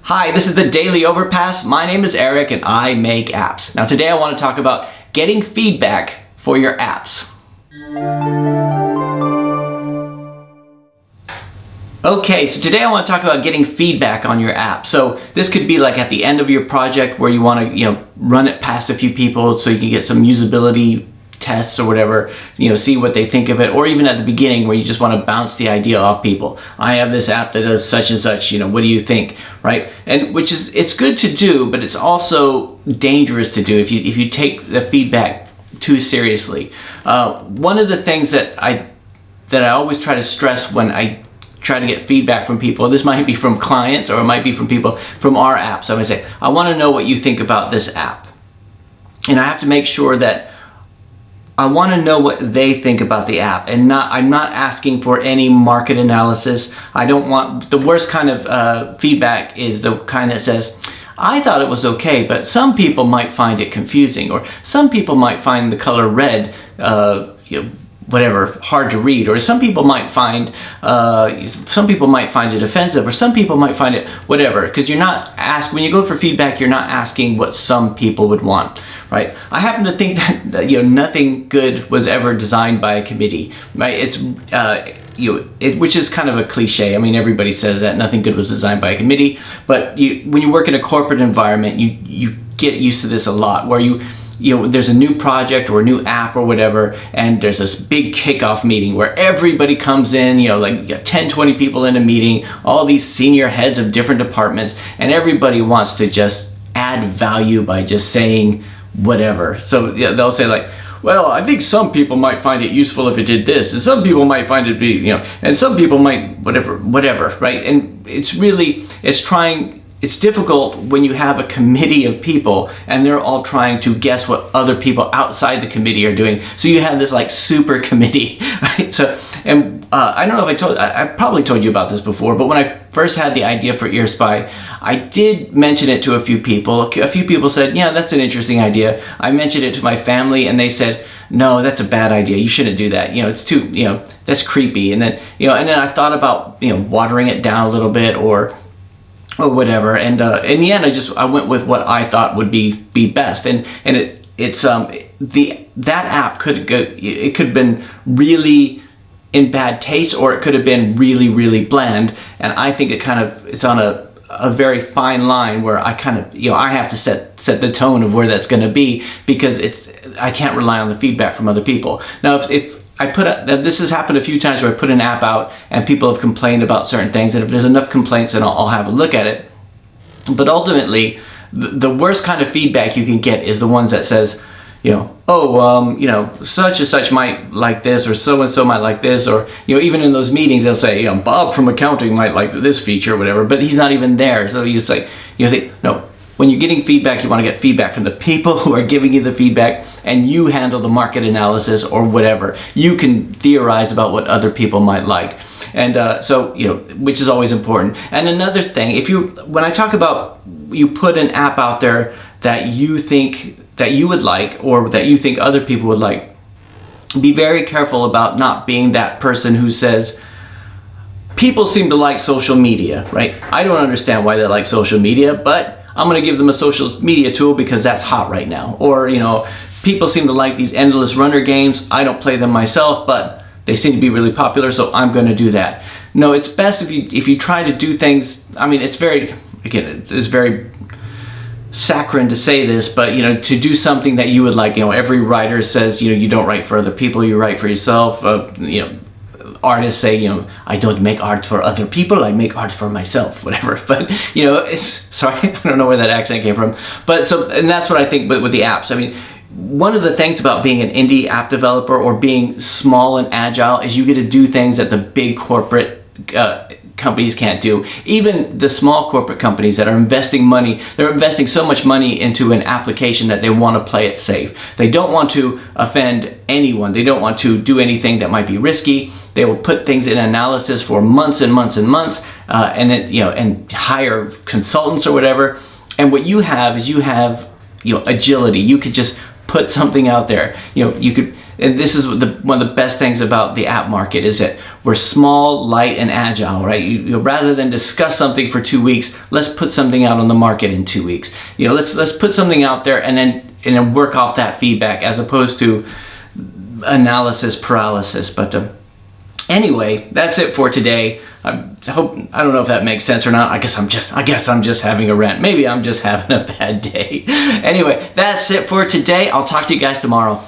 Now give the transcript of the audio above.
Hi, this is the Daily Overpass. My name is Eric and I make apps. Now today I want to talk about getting feedback for your apps. Okay, so today I want to talk about getting feedback on your app. So this could be like at the end of your project where you want to, run it past a few people so you can get some usability tests or whatever, see what they think of it, or even at the beginning where you just want to bounce the idea off people. I have this app that does such and such, what do you think, right? And it's good to do, but it's also dangerous to do if you take the feedback too seriously. One of the things that I always try to stress when I try to get feedback from people, this might be from clients or it might be from people from our app. So I'm gonna say, I want to know what you think about this app. And I have to make sure that I want to know what they think about the app, and I'm not asking for any market analysis. I don't want, the worst kind of feedback is the kind that says, I thought it was okay, but some people might find it confusing, or some people might find the color red, whatever, hard to read, or some people might find it offensive, or some people might find it whatever, because you're not when you go for feedback, you're not asking what some people would want, right? I happen to think that nothing good was ever designed by a committee, right? It's which is kind of a cliche. I mean, everybody says that nothing good was designed by a committee, but when you work in a corporate environment, you get used to this a lot, where there's a new project or a new app or whatever, and there's this big kickoff meeting where everybody comes in, like 10, 20 people in a meeting, all these senior heads of different departments, and everybody wants to just add value by just saying whatever. So they'll say like, well, I think some people might find it useful if it did this, and some people might find it be, and some people might whatever, right? And it's difficult when you have a committee of people and they're all trying to guess what other people outside the committee are doing. So you have this like super committee, right? So, and I don't know if I probably told you about this before, but when I first had the idea for EarSpy, I did mention it to a few people. A few people said, yeah, that's an interesting idea. I mentioned it to my family and they said, no, that's a bad idea. You shouldn't do that. It's too, that's creepy. And then, and then I thought about, watering it down a little bit or whatever, and in the end I went with what I thought would be best, and that app could have been really in bad taste, or it could have been really, really bland, and I think it's on a very fine line where I I have to set the tone of where that's going to be, because I can't rely on the feedback from other people. Now if this has happened a few times where I put an app out and people have complained about certain things, and if there's enough complaints, then I'll have a look at it. But ultimately, the worst kind of feedback you can get is the ones that says, such and such might like this, or so and so might like this, or even in those meetings they'll say, Bob from accounting might like this feature or whatever, but he's not even there. So you think, no. When you're getting feedback, you want to get feedback from the people who are giving you the feedback, and you handle the market analysis or whatever. You can theorize about what other people might like. And which is always important. And another thing, when I talk about you put an app out there that you think that you would like, or that you think other people would like, be very careful about not being that person who says, people seem to like social media, right? I don't understand why they like social media, but I'm going to give them a social media tool because that's hot right now. Or, people seem to like these endless runner games. I don't play them myself, but they seem to be really popular, so I'm going to do that. No, it's best if you try to do things. I mean, it's very saccharine to say this, but to do something that you would like. Every writer says, you don't write for other people, you write for yourself. Artists say, I don't make art for other people, I make art for myself, whatever. But sorry, I don't know where that accent came from. But and that's what I think with the apps. I mean, one of the things about being an indie app developer or being small and agile is you get to do things that the big corporate companies can't do. Even the small corporate companies that are investing money, they're investing so much money into an application that they want to play it safe. They don't want to offend anyone. They don't want to do anything that might be risky. They will put things in analysis for months and months and months, and then and hire consultants or whatever. And what you have is agility. You could just put something out there. You know, you could, and this is one of the best things about the app market is that we're small, light, and agile, right? You know, rather than discuss something for 2 weeks, let's put something out on the market in 2 weeks. You know, let's put something out there and then work off that feedback as opposed to analysis paralysis. But anyway, that's it for today. I don't know if that makes sense or not. I guess I'm just having a rant. Maybe I'm just having a bad day. Anyway, that's it for today. I'll talk to you guys tomorrow.